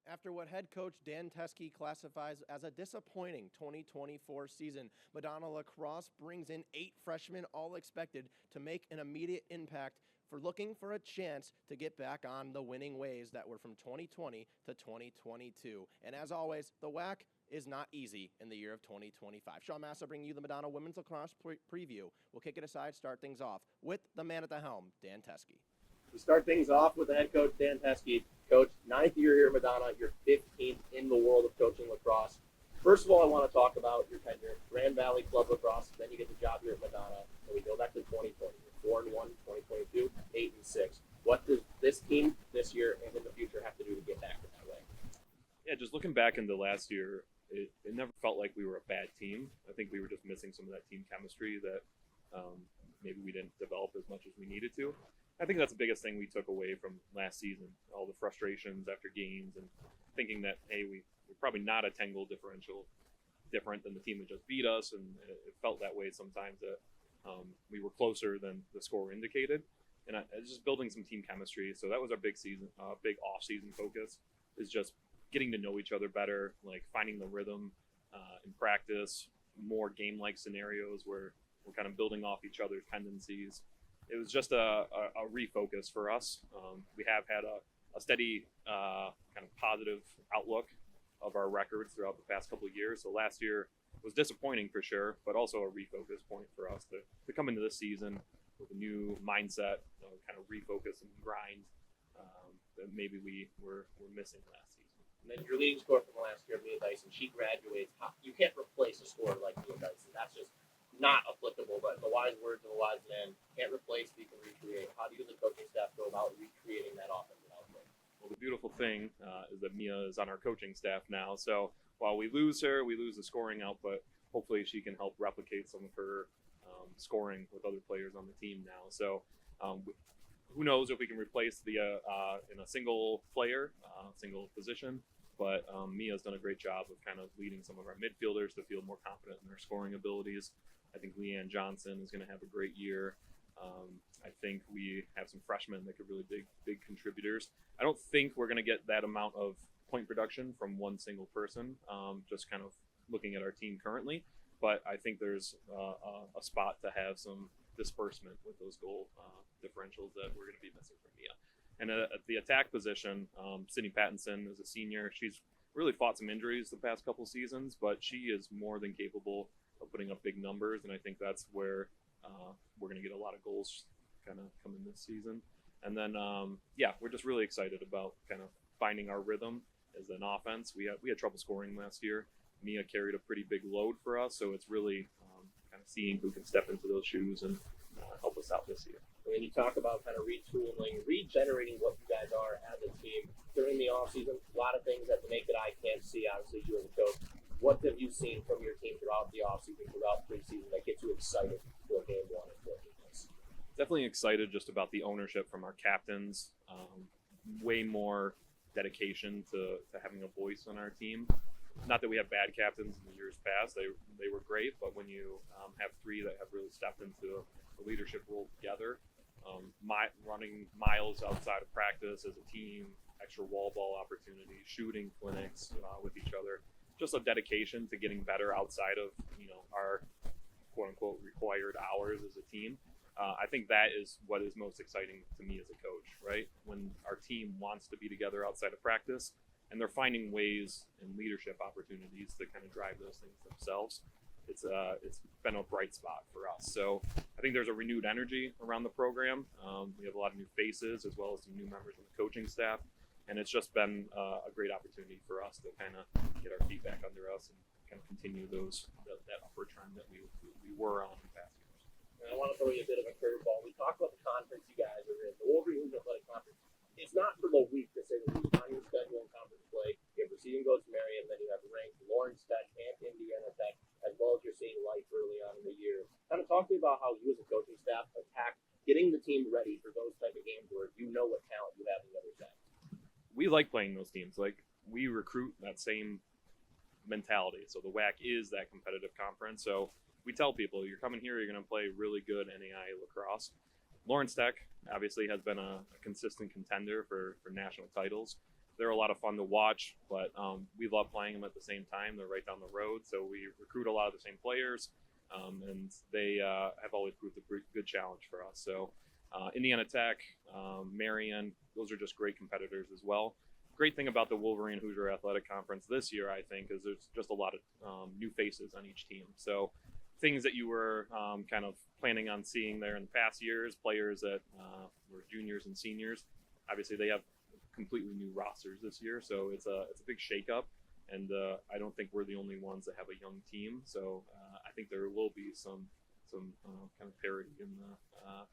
After what head coach Dan Teske classifies as a disappointing 2024 season, Madonna Lacrosse brings in 8 freshmen, all expected to make an immediate impact for looking for a chance to get back on the winning ways that were from 2020 to 2022. And as always, the WAC is not easy in the year of 2025. Sean Massa bringing you the Madonna Women's Lacrosse preview. We'll kick it aside, start things off with the man at the helm, Dan Teske. To start things off with the head coach, Dan Teske. Coach, 9th year here at Madonna, you're 15th in the world of coaching lacrosse. First of all, I want to talk about your tenure. Grand Valley Club Lacrosse, then you get the job here at Madonna, and we go back to 2020. You're 4-1, 2022, 8-6. What does this team this year and in the future have to do to get back to that way? Yeah, just looking back into last year, it never felt like we were a bad team. I think we were just missing some of that team chemistry that maybe we didn't develop as much as we needed to. I think that's the biggest thing we took away from last season, all the frustrations after games and thinking that, hey, we're probably not a 10-goal differential different than the team that just beat us, and it felt that way sometimes that we were closer than the score indicated. And just building some team chemistry. So that was our big off-season focus, is just getting to know each other better, like finding the rhythm in practice, more game-like scenarios where we're kind of building off each other's tendencies. It was just a refocus for us. We have had a steady kind of positive outlook of our records throughout the past couple of years. So last year was disappointing for sure, but also a refocus point for us to come into this season with a new mindset, kind of refocus and grind that maybe we were missing last season. And then your leading scorer from last year, Mia Dyson, she graduates. You can't replace a scorer like Mia Dyson. That's just not applicable, but the wise words of a wise man, can't replace, but you can recreate. How do you as a coaching staff go about recreating that offensive output? Well, the beautiful thing is that Mia is on our coaching staff now, so while we lose her, we lose the scoring output. Hopefully she can help replicate some of her scoring with other players on the team now. So who knows if we can replace the in a single player, single position, but Mia's done a great job of kind of leading some of our midfielders to feel more confident in their scoring abilities. I think Leanne Johnson is going to have a great year. I think we have some freshmen that could really big contributors. I don't think we're going to get that amount of point production from one single person, just kind of looking at our team currently. But I think there's a spot to have some disbursement with those goal differentials that we're going to be missing from Mia. And at the attack position, Sydney Pattinson is a senior. She's really fought some injuries the past couple seasons, but she is more than capable of putting up big numbers, and I think that's where we're going to get a lot of goals kind of coming this season. And then, we're just really excited about kind of finding our rhythm as an offense. We had trouble scoring last year. Mia carried a pretty big load for us, so it's really kind of seeing who can step into those shoes and help us out this year. When you talk about kind of retooling, regenerating what you guys are as a team during the offseason, a lot of things that the naked eye can't see, obviously, you as a coach. What have you seen from your team throughout the offseason, throughout preseason, that gets you excited for game one and for games? Definitely excited just about the ownership from our captains. Way more dedication to having a voice on our team. Not that we have bad captains in the years past. They were great, but when you have 3 that have really stepped into a leadership role together, running miles outside of practice as a team, extra wall ball opportunities, shooting clinics with each other. Just a dedication to getting better outside of our quote unquote required hours as a team. I think that is what is most exciting to me as a coach, right? When our team wants to be together outside of practice and they're finding ways and leadership opportunities to kind of drive those things themselves. It's been a bright spot for us. So I think there's a renewed energy around the program. We have a lot of new faces as well as some new members of the coaching staff. And it's just been a great opportunity for us to kind of get our feet back under us and kind of continue that upward trend that we were on in past years. And I want to throw you a bit of a curveball. We talked about the conference you guys are in, the Wolverine Athletic Conference. It's not for the weak to say the least on your schedule in conference play. You have Preseason goes to Marion, then you have ranked Lawrence Tech and Indiana Tech, as well as you're seeing life early on in the year. Kind of talk to me about how you as a coaching staff attack getting the team ready for those type of games where you know what talent you have on the other side. We like playing those teams. Like, we recruit that same mentality. So the WAC is that competitive conference. So we tell people, you're coming here, you're going to play really good NAIA lacrosse. Lawrence Tech obviously has been a consistent contender for national titles. they're a lot of fun to watch, but we love playing them at the same time. They're right down the road, so we recruit a lot of the same players, and they have always proved a good challenge for us. So Indiana Tech, Marion, those are just great competitors as well. Great thing about the Wolverine Hoosier Athletic Conference this year, I think, is there's just a lot of new faces on each team. So things that you were kind of planning on seeing there in the past years, players that were juniors and seniors, obviously they have completely new rosters this year. So it's a big shakeup, and I don't think we're the only ones that have a young team. So I think there will be some kind of parity in the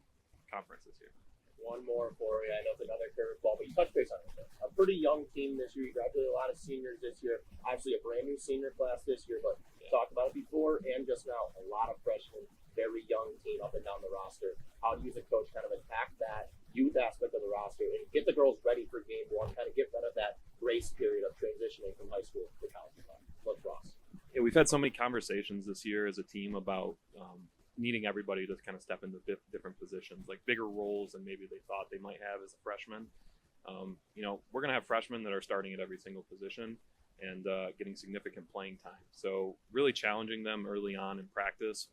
conference this year. One more for you. I know it's another curveball, but you touched base on it. A pretty young team this year. You graduated a lot of seniors this year. Obviously, a brand new senior class this year, but talked about it before and just now. A lot of freshmen, very young team up and down the roster. How do you, as a coach, kind of attack that youth aspect of the roster and get the girls ready for game one? Kind of get rid of that grace period of transitioning from high school to college lacrosse. Yeah, we've had so many conversations this year as a team about needing everybody to kind of step into different positions, like bigger roles than maybe they thought they might have as a freshman. We're going to have freshmen that are starting at every single position and getting significant playing time. So really challenging them early on in practice.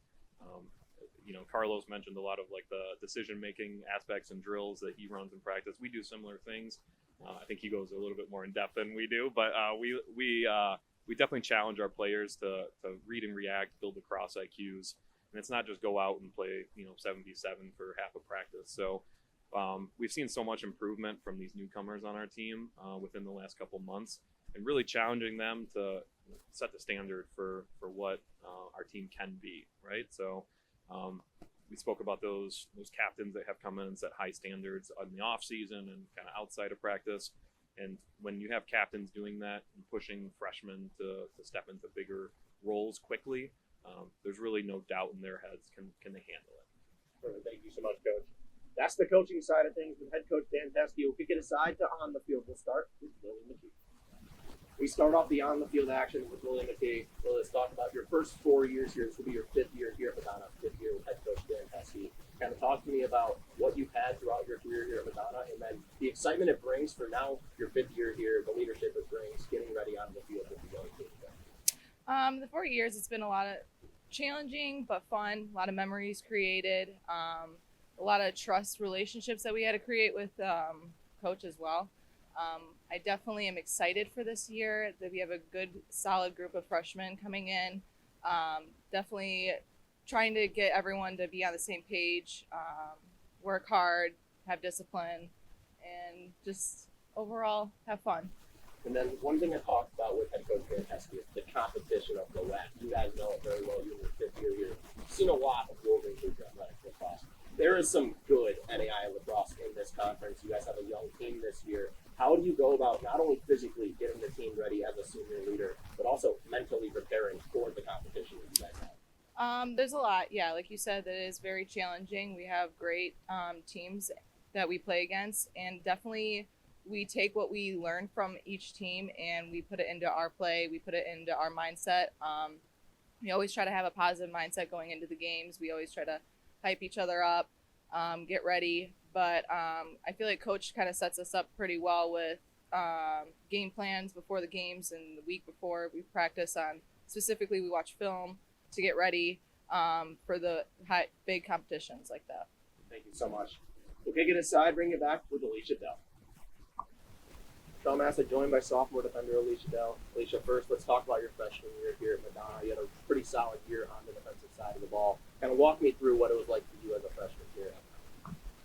Carlos mentioned a lot of like the decision-making aspects and drills that he runs in practice. We do similar things. I think he goes a little bit more in depth than we do, but we definitely challenge our players to read and react, build lacrosse IQs. And it's not just go out and play, 77 for half a practice. So we've seen so much improvement from these newcomers on our team within the last couple months, and really challenging them to set the standard for what our team can be, right? So we spoke about those captains that have come in and set high standards in the off season and kind of outside of practice. And when you have captains doing that and pushing freshmen to step into bigger roles quickly, there's really no doubt in their heads can they handle it. Perfect. Thank you so much, Coach. That's the coaching side of things with head coach Dan Teskey. We'll kick it aside to on the field. We'll start with Willie McKee. We start off the on the field action with Willie McKee. Well, let's talk about your first 4 years here. This will be your 5th year here at Madonna, 5th year with head coach Dan Teskey. Kind of talk to me about what you've had throughout your career here at Madonna, and then the excitement it brings for now your 5th year here, the leadership it brings, getting ready on the field with the young team. The 4 years, it's been a lot of challenging but fun, a lot of memories created, a lot of trust relationships that we had to create with coach as well. I definitely am excited for this year that we have a good solid group of freshmen coming in. Definitely trying to get everyone to be on the same page, work hard, have discipline, and just overall have fun. And then one thing I talked about with head coach Dan Teskey is the competition of the WAC. You guys know it very well. You're in your 5th year here. You've seen a lot of Wolverine Hoosier Athletic lacrosse. There is some good NAIA lacrosse in this conference. You guys have a young team this year. How do you go about not only physically getting the team ready as a senior leader, but also mentally preparing for the competition that you guys have? There's a lot, yeah. Like you said, that is very challenging. We have great teams that we play against, and definitely we take what we learn from each team and we put it into our play. We put it into our mindset. We always try to have a positive mindset going into the games. We always try to hype each other up, get ready. But I feel like coach kind of sets us up pretty well with game plans before the games, and the week before we practice on, specifically we watch film to get ready for the big competitions like that. Thank you so much. We'll kick it aside, bring it back with Alicia Dell. Massa joined by sophomore defender Alicia Dell. Alicia, first, let's talk about your freshman year here at Madonna. You had a pretty solid year on the defensive side of the ball. Kind of walk me through what it was like for you as a freshman here.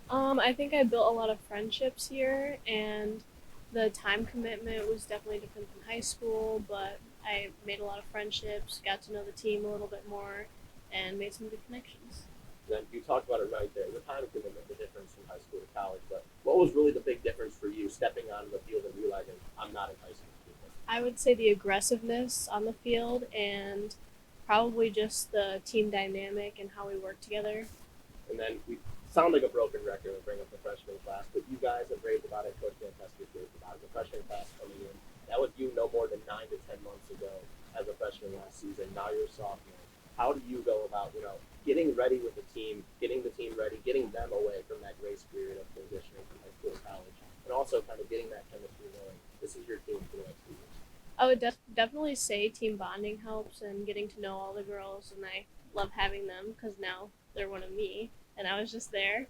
I think I built a lot of friendships here, and the time commitment was definitely different than high school, but I made a lot of friendships, got to know the team a little bit more, and made some good connections. Then you talked about it right there, the time commitment, the difference from high school to college. But what was really the big difference for you stepping on the field and realizing I'm not in high school? I would say the aggressiveness on the field and probably just the team dynamic and how we work together. And then we sound like a broken record when we bring up the freshman class, but you guys have raved about it. Coach Dan Teskey raved about it. The freshman class coming in, that was you no more than 9 to 10 months ago as a freshman last season. Now you're a sophomore. How do you go about, getting ready with the team, getting the team ready, getting them away from that grace period of transitioning from high school to college, and also kind of getting that chemistry going to this is your team for the next few years? I would definitely say team bonding helps and getting to know all the girls, and I love having them because now they're one of me, and I was just there.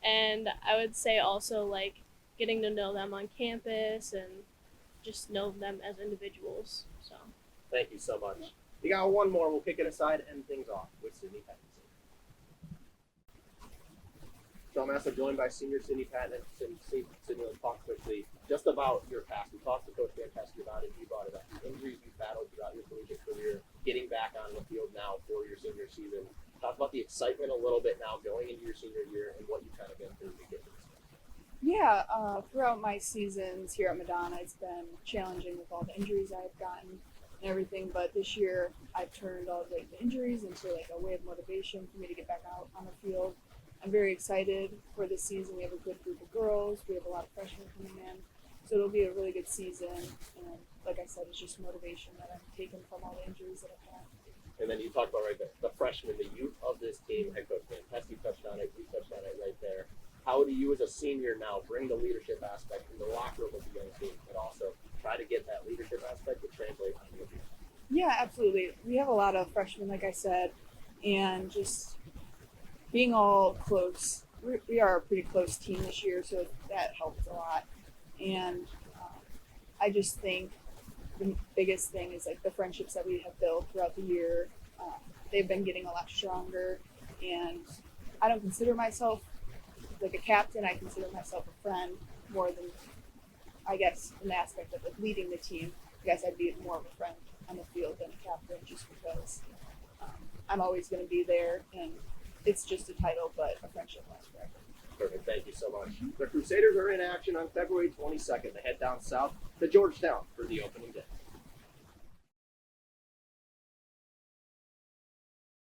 And I would say also like getting to know them on campus and just know them as individuals. So. Thank you so much. We got one more. We'll kick it aside and end things off with Sydney Pattinson. So I'm also joined by senior Sydney Patton. Sydney, let's talk quickly just about your past. We talked to Coach Fantastic about it. You brought it up. The injuries you battled throughout your collegiate career, getting back on the field now for your senior season. Talk about the excitement a little bit now going into your senior year and what you've kind of been through to get to this point. Yeah, throughout my seasons here at Madonna, it's been challenging with all the injuries I've gotten and everything. But this year, I've turned all the injuries into like a way of motivation for me to get back out on the field. I'm very excited for this season. We have a good group of girls. We have a lot of freshmen coming in, so it'll be a really good season. And like I said, it's just motivation that I'm taking from all the injuries that I've had. And then you talked about right there, the freshmen, the youth of this team. Head coach Fantastic touched on it. You touched on it right there. How do you, as a senior now, bring the leadership aspect in the locker room with the young team, but also try to get that leadership aspect to translate on the field? Yeah, absolutely. We have a lot of freshmen, like I said, and just being all close. We are a pretty close team this year, so that helps a lot. And I just think the biggest thing is like the friendships that we have built throughout the year. They've been getting a lot stronger, and I don't consider myself like a captain. I consider myself a friend more than, I guess, in the aspect of like leading the team. I guess I'd be more of a friend on the field than a captain, just because I'm always going to be there, and it's just a title, but a friendship lasts forever. Perfect. Thank you so much. The Crusaders are in action on February 22nd. They head down south to Georgetown for the opening day.